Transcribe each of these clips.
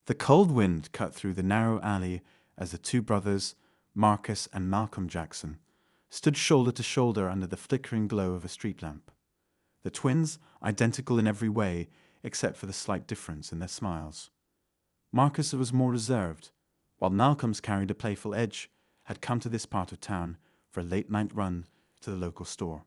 The cold wind cut through the narrow alley as the two brothers, Marcus and Malcolm Jackson, stood shoulder to shoulder under the flickering glow of a street lamp. The twins, identical in every way, except for the slight difference in their smiles. Marcus was more reserved, while Malcolm's carried a playful edge, had come to this part of town for a late-night run to the local store.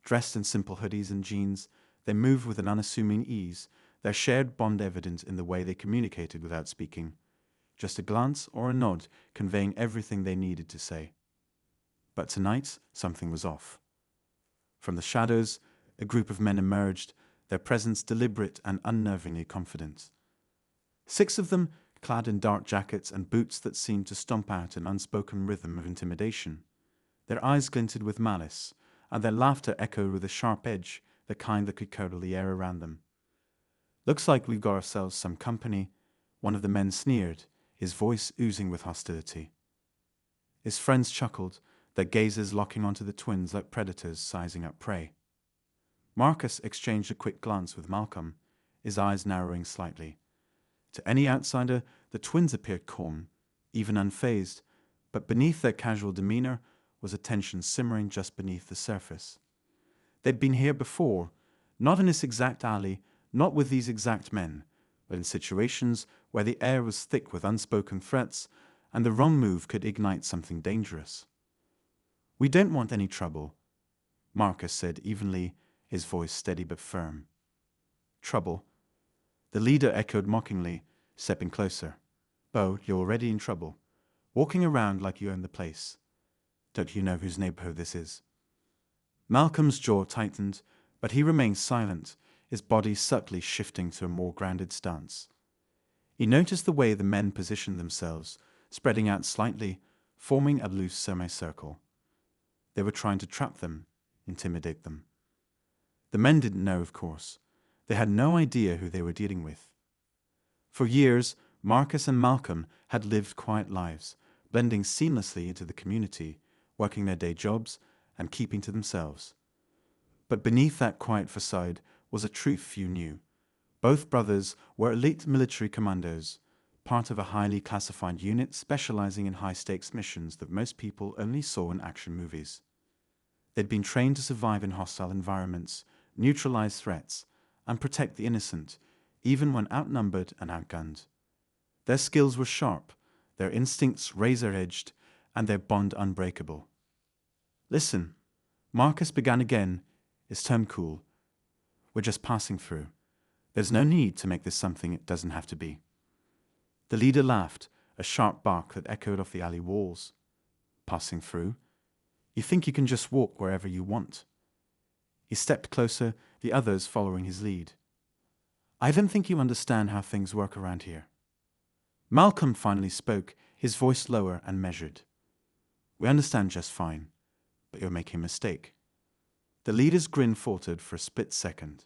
Dressed in simple hoodies and jeans, they moved with an unassuming ease, their shared bond evident in the way they communicated without speaking, just a glance or a nod conveying everything they needed to say. But tonight, something was off. From the shadows, a group of men emerged, their presence deliberate and unnervingly confident. 6 of them, clad in dark jackets and boots that seemed to stomp out an unspoken rhythm of intimidation. Their eyes glinted with malice, and their laughter echoed with a sharp edge, the kind that could curdle the air around them. "Looks like we've got ourselves some company," one of the men sneered, his voice oozing with hostility. His friends chuckled, their gazes locking onto the twins like predators sizing up prey. Marcus exchanged a quick glance with Malcolm, his eyes narrowing slightly. To any outsider, the twins appeared calm, even unfazed, but beneath their casual demeanor was a tension simmering just beneath the surface. They'd been here before, not in this exact alley, not with these exact men, but in situations where the air was thick with unspoken threats, and the wrong move could ignite something dangerous. "We don't want any trouble," Marcus said evenly, his voice steady but firm. "Trouble?" The leader echoed mockingly, stepping closer. "Bo, you're already in trouble. Walking around like you own the place. Don't you know whose neighborhood this is?" Malcolm's jaw tightened, but he remained silent, his body subtly shifting to a more grounded stance. He noticed the way the men positioned themselves, spreading out slightly, forming a loose semicircle. They were trying to trap them, intimidate them. The men didn't know, of course. They had no idea who they were dealing with. For years, Marcus and Malcolm had lived quiet lives, blending seamlessly into the community, working their day jobs and keeping to themselves. But beneath that quiet facade was a truth few knew. Both brothers were elite military commandos, part of a highly classified unit specializing in high-stakes missions that most people only saw in action movies. They'd been trained to survive in hostile environments, neutralize threats, and protect the innocent, even when outnumbered and outgunned. Their skills were sharp, their instincts razor-edged, and their bond unbreakable. "Listen," Marcus began again, his tone cool. "We're just passing through. There's no need to make this something it doesn't have to be." The leader laughed, a sharp bark that echoed off the alley walls. "Passing through? You think you can just walk wherever you want?" He stepped closer, the others following his lead. "I don't think you understand how things work around here." Malcolm finally spoke, his voice lower and measured. "We understand just fine, but you're making a mistake." The leader's grin faltered for a split second,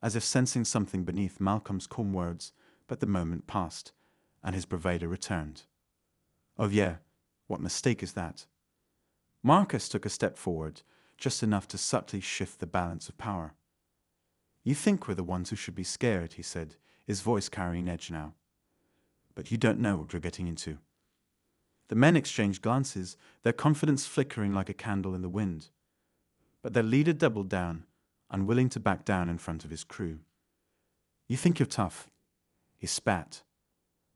as if sensing something beneath Malcolm's calm words, but the moment passed, and his bravado returned. "Oh yeah, what mistake is that?" Marcus took a step forward, just enough to subtly shift the balance of power. "You think we're the ones who should be scared," he said, his voice carrying edge now. "But you don't know what you're getting into." The men exchanged glances, their confidence flickering like a candle in the wind. But their leader doubled down, unwilling to back down in front of his crew. "You think you're tough," he spat.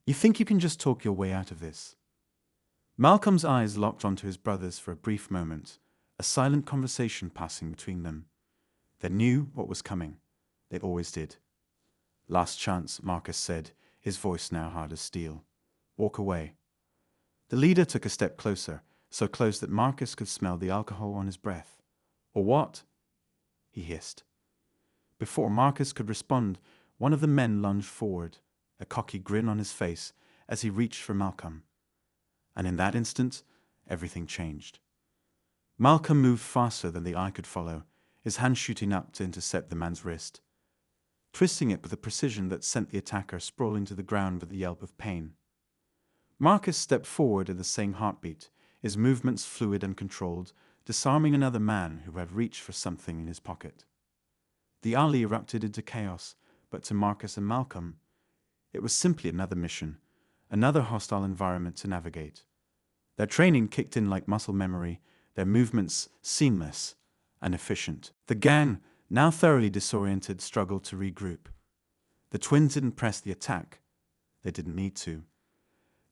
"You think you can just talk your way out of this." Malcolm's eyes locked onto his brother's for a brief moment, a silent conversation passing between them. They knew what was coming. They always did. "Last chance," Marcus said, his voice now hard as steel. "Walk away." The leader took a step closer, so close that Marcus could smell the alcohol on his breath. "Or what?" he hissed. Before Marcus could respond, one of the men lunged forward, a cocky grin on his face as he reached for Malcolm. And in that instant, everything changed. Malcolm moved faster than the eye could follow, his hand shooting up to intercept the man's wrist, twisting it with a precision that sent the attacker sprawling to the ground with a yelp of pain. Marcus stepped forward in the same heartbeat, his movements fluid and controlled, disarming another man who had reached for something in his pocket. The alley erupted into chaos, but to Marcus and Malcolm, It was simply another mission, another hostile environment to navigate. Their training kicked in like muscle memory, their movements seamless and efficient. The gang, now thoroughly disoriented, struggled to regroup. The twins didn't press the attack. They didn't need to.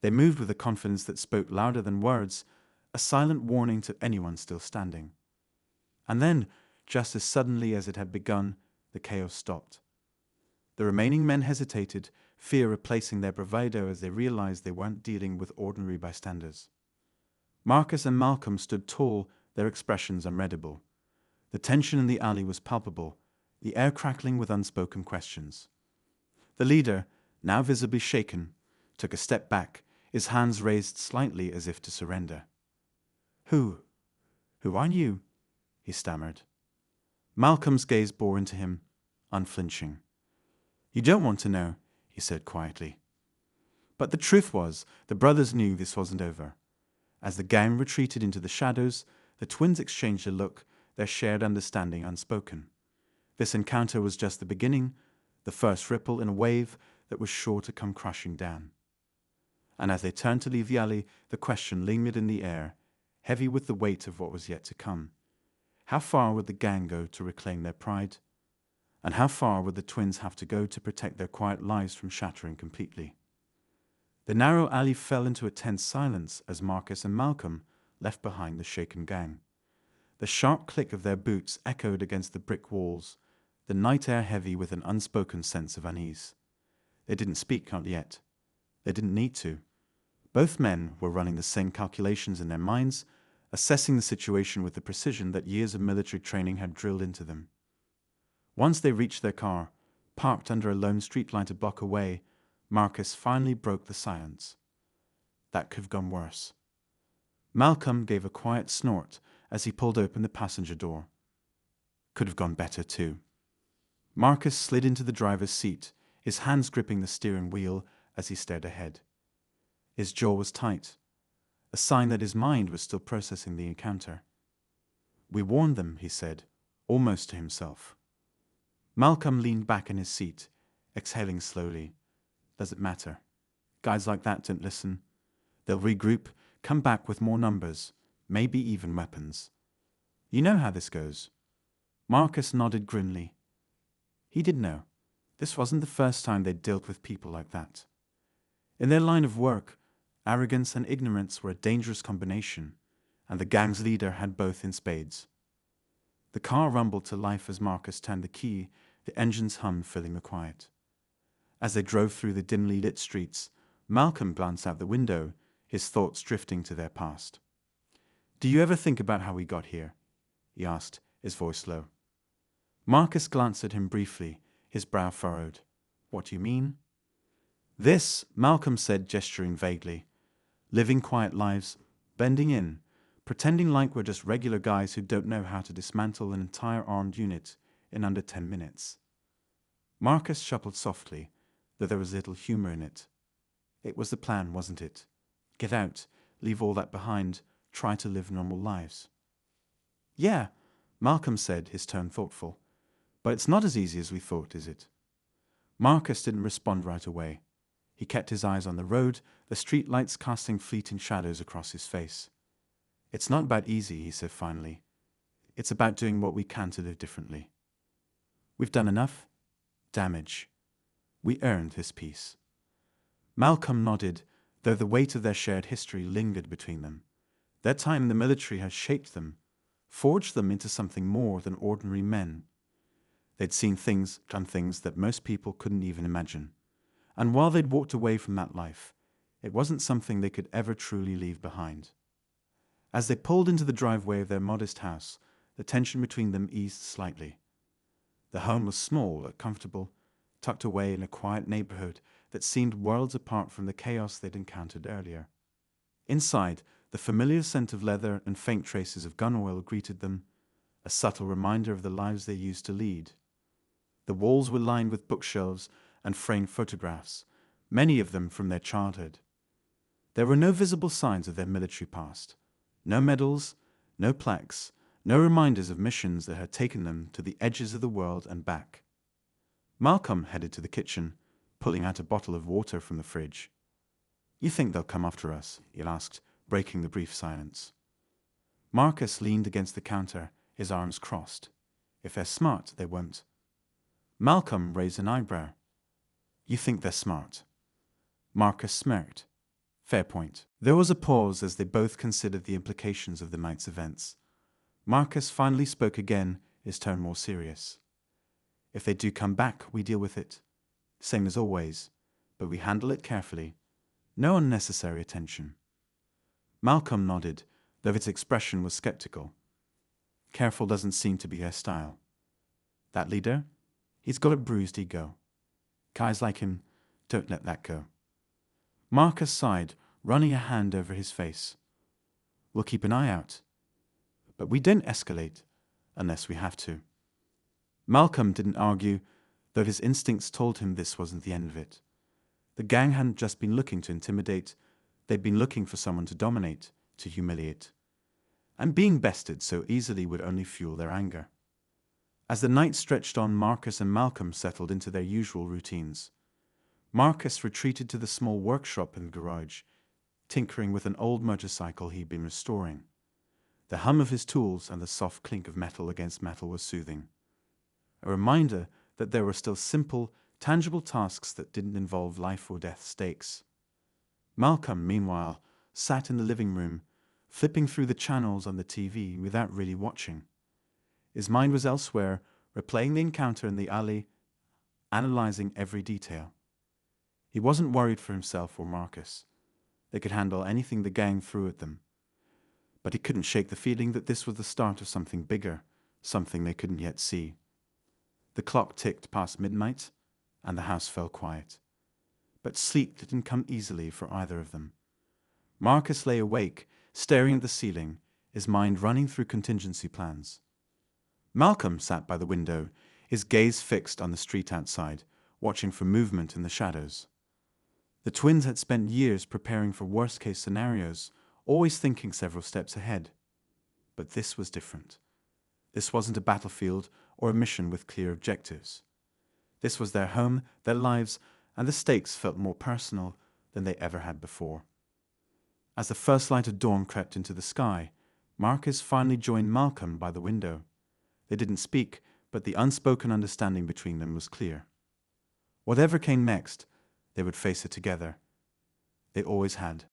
They moved with a confidence that spoke louder than words, a silent warning to anyone still standing. And then, just as suddenly as it had begun, the chaos stopped. The remaining men hesitated, fear replacing their bravado as they realized they weren't dealing with ordinary bystanders. Marcus and Malcolm stood tall, their expressions unreadable. The tension in the alley was palpable, the air crackling with unspoken questions. The leader, now visibly shaken, took a step back, his hands raised slightly as if to surrender. Who are you?" he stammered. Malcolm's gaze bore into him, unflinching. "You don't want to know," he said quietly. But the truth was, the brothers knew this wasn't over. As the gang retreated into the shadows, the twins exchanged a look, their shared understanding unspoken. This encounter was just the beginning, the first ripple in a wave that was sure to come crashing down. And as they turned to leave the alley, the question lingered in the air, heavy with the weight of what was yet to come. How far would the gang go to reclaim their pride? And how far would the twins have to go to protect their quiet lives from shattering completely? The narrow alley fell into a tense silence as Marcus and Malcolm left behind the shaken gang. The sharp click of their boots echoed against the brick walls, the night air heavy with an unspoken sense of unease. They didn't speak out yet. They didn't need to. Both men were running the same calculations in their minds, assessing the situation with the precision that years of military training had drilled into them. Once they reached their car, parked under a lone streetlight a block away, Marcus finally broke the silence. That could have gone worse. Malcolm gave a quiet snort as he pulled open the passenger door. Could have gone better too. Marcus slid into the driver's seat, his hands gripping the steering wheel as he stared ahead. His jaw was tight, a sign that his mind was still processing the encounter. "We warned them," he said, almost to himself. Malcolm leaned back in his seat, exhaling slowly. Does it matter? Guys like that don't listen. They'll regroup, come back with more numbers, maybe even weapons. You know how this goes. Marcus nodded grimly. He did know. This wasn't the first time they'd dealt with people like that. In their line of work, arrogance and ignorance were a dangerous combination, and the gang's leader had both in spades. The car rumbled to life as Marcus turned the key, the engine's hum filling the quiet. As they drove through the dimly lit streets, Malcolm glanced out the window, his thoughts drifting to their past. "Do you ever think about how we got here?" he asked, his voice low. Marcus glanced at him briefly, his brow furrowed. "What do you mean?" "This," Malcolm said, gesturing vaguely. "Living quiet lives, blending in, pretending like we're just regular guys who don't know how to dismantle an entire armed unit in under 10 minutes. Marcus chuckled softly, though there was little humor in it. It was the plan, wasn't it? Get out, leave all that behind, try to live normal lives. "Yeah," Malcolm said, his tone thoughtful. "But it's not as easy as we thought, is it?" Marcus didn't respond right away. He kept his eyes on the road, the street lights casting fleeting shadows across his face. "It's not about easy," he said finally. "It's about doing what we can to live differently. We've done enough damage. We earned this peace." Malcolm nodded, though the weight of their shared history lingered between them. Their time in the military had shaped them, forged them into something more than ordinary men. They'd seen things, done things that most people couldn't even imagine. And while they'd walked away from that life, it wasn't something they could ever truly leave behind. As they pulled into the driveway of their modest house, the tension between them eased slightly. The home was small but comfortable, tucked away in a quiet neighborhood that seemed worlds apart from the chaos they'd encountered earlier. Inside, the familiar scent of leather and faint traces of gun oil greeted them, a subtle reminder of the lives they used to lead. The walls were lined with bookshelves and framed photographs, many of them from their childhood. There were no visible signs of their military past, no medals, no plaques, no reminders of missions that had taken them to the edges of the world and back. Malcolm headed to the kitchen, pulling out a bottle of water from the fridge. "You think they'll come after us?" he asked, breaking the brief silence. Marcus leaned against the counter, his arms crossed. "If they're smart, they won't." Malcolm raised an eyebrow. "You think they're smart?" Marcus smirked. "Fair point." There was a pause as they both considered the implications of the night's events. Marcus finally spoke again, his tone more serious. "If they do come back, we deal with it. Same as always, but we handle it carefully. No unnecessary attention." Malcolm nodded, though his expression was skeptical. Careful doesn't seem to be her style. That leader? He's got a bruised ego. Guys like him don't let that go. Marcus sighed, running a hand over his face. "We'll keep an eye out. But we don't escalate, unless we have to." Malcolm didn't argue, though his instincts told him this wasn't the end of it. The gang hadn't just been looking to intimidate, they'd been looking for someone to dominate, to humiliate. And being bested so easily would only fuel their anger. As the night stretched on, Marcus and Malcolm settled into their usual routines. Marcus retreated to the small workshop in the garage, tinkering with an old motorcycle he'd been restoring. The hum of his tools and the soft clink of metal against metal was soothing. A reminder that there were still simple, tangible tasks that didn't involve life or death stakes. Malcolm, meanwhile, sat in the living room, flipping through the channels on the TV without really watching. His mind was elsewhere, replaying the encounter in the alley, analyzing every detail. He wasn't worried for himself or Marcus. They could handle anything the gang threw at them. But he couldn't shake the feeling that this was the start of something bigger, something they couldn't yet see. The clock ticked past midnight, and the house fell quiet. But sleep didn't come easily for either of them. Marcus lay awake, staring at the ceiling, his mind running through contingency plans. Malcolm sat by the window, his gaze fixed on the street outside, watching for movement in the shadows. The twins had spent years preparing for worst-case scenarios, always thinking several steps ahead. But this was different. This wasn't a battlefield or a mission with clear objectives. This was their home, their lives, and the stakes felt more personal than they ever had before. As the first light of dawn crept into the sky, Marcus finally joined Malcolm by the window. They didn't speak, but the unspoken understanding between them was clear. Whatever came next, they would face it together. They always had.